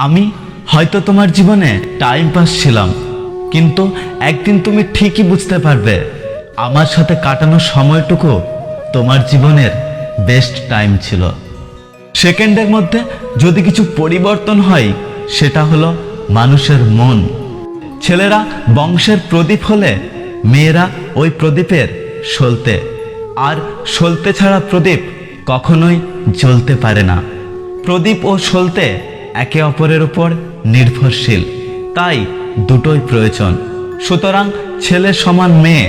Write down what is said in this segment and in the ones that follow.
আমি হয়তো তোমার জীবনে টাইম পাস ছিলাম, কিন্তু একদিন তুমি ঠিকই বুঝতে পারবে আমার সাথে কাটানো সময়টুকু তোমার জীবনের বেস্ট টাইম ছিল। সেকেন্ডের মধ্যে যদি কিছু পরিবর্তন হয়, সেটা হলো মানুষের মন। ছেলেরা বংশের প্রদীপ হলে মেয়েরা ওই প্রদীপের সলতে, আর সলতে ছাড়া প্রদীপ কখনোই জ্বলতে পারে না। প্রদীপ ও সলতে একে অপরের উপর নির্ভরশীল, তাই দুটোই প্রয়োজন। সুতরাং ছেলে সমান মেয়ে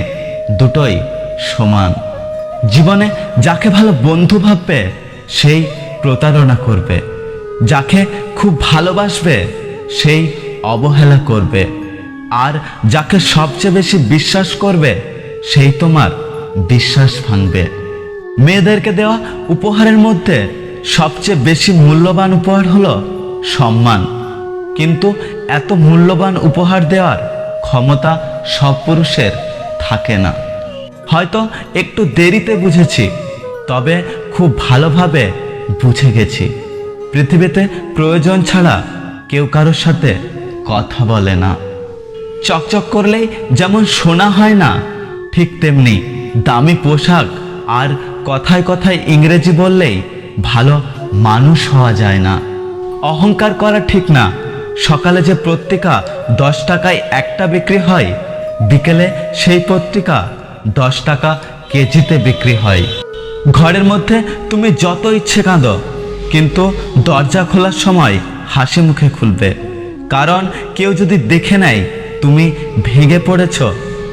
দুটোই সমান। জীবনে যাকে ভালো বন্ধু ভাববে সেই প্রতারণা করবে, যাকে খুব ভালোবাসবে সেই অবহেলা করবে, আর যাকে সবচেয়ে বেশি বিশ্বাস করবে সেই তোমার বিশ্বাস ভাঙবে। মেয়েদেরকে দেওয়া উপহারের মধ্যে সবচেয়ে বেশি মূল্যবান উপহার হলো সম্মান, কিন্তু এত মূল্যবান উপহার দেওয়ার ক্ষমতা সব পুরুষের থাকে না। হয়তো একটু দেরিতে বুঝেছি, তবে খুব ভালোভাবে বুঝে গেছি। পৃথিবীতে প্রয়োজন ছাড়া কেউ কারোর সাথে কথা বলে না। চকচক করলেই যেমন সোনা হয় না, ঠিক তেমনি দামি পোশাক আর কথায় কথায় ইংরেজি বললেই ভালো মানুষ হওয়া যায় না। অহংকার করা ঠিক না। সকালে যে পত্রিকা 10 টাকায় একটা বিক্রি হয়, বিকেলে সেই পত্রিকা 10 টাকা কেজিতে বিক্রি হয়। ঘরের মধ্যে তুমি যত ইচ্ছে কাঁদো, কিন্তু দরজা খোলার সময় হাসি মুখে খুলবে, কারণ কেউ যদি দেখে নেয় তুমি ভেঙে পড়েছ,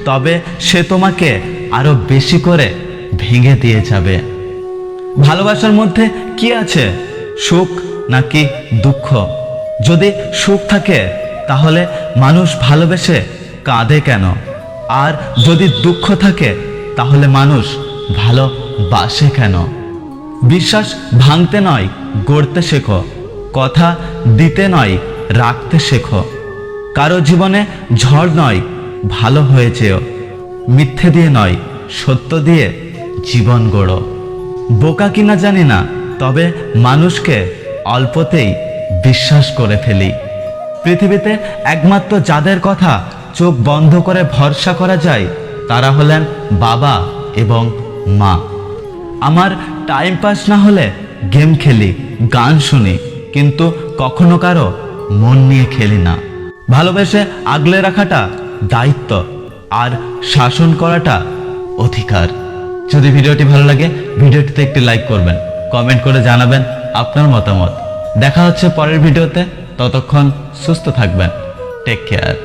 তবে সে তোমাকে আরো বেশি করে ভেঙে দিয়ে যাবে। ভালোবাসার মধ্যে কি আছে, সুখ নাকি দুঃখ? যদি সুখ থাকে তাহলে মানুষ ভালোবেসে কাঁদে কেন? আর যদি দুঃখ থাকে তাহলে মানুষ ভালোবাসে কেন? বিশ্বাস ভাঙতে নয় গড়তে শেখো, কথা দিতে নয় রাখতে শেখো। কারো জীবনে ঝড় নয় ভালো হয়ে যেও, মিথ্যে দিয়ে নয় সত্য দিয়ে জীবন গড়ো। বোকা কিনা জানি না, তবে মানুষকে অল্পতেই বিশ্বাস করে ফেলি। পৃথিবীতে একমাত্র যাদের কথা চোখ বন্ধ করে ভরসা করা যায় তারা হলেন বাবা এবং মা। আমার টাইম পাস না হলে গেম খেলি, গান শুনি, কিন্তু কখনো কারো মন নিয়ে খেলি না। ভালোবেসে আগলে রাখাটা দায়িত্ব, আর শাসন করাটা অধিকার। যদি ভিডিওটি ভালো লাগে ভিডিওটিতে একটি লাইক করবেন, কমেন্ট করে জানাবেন আপনার মতামত। দেখা হচ্ছে পরের ভিডিওতে, ততক্ষণ সুস্থ থাকবেন। Take care.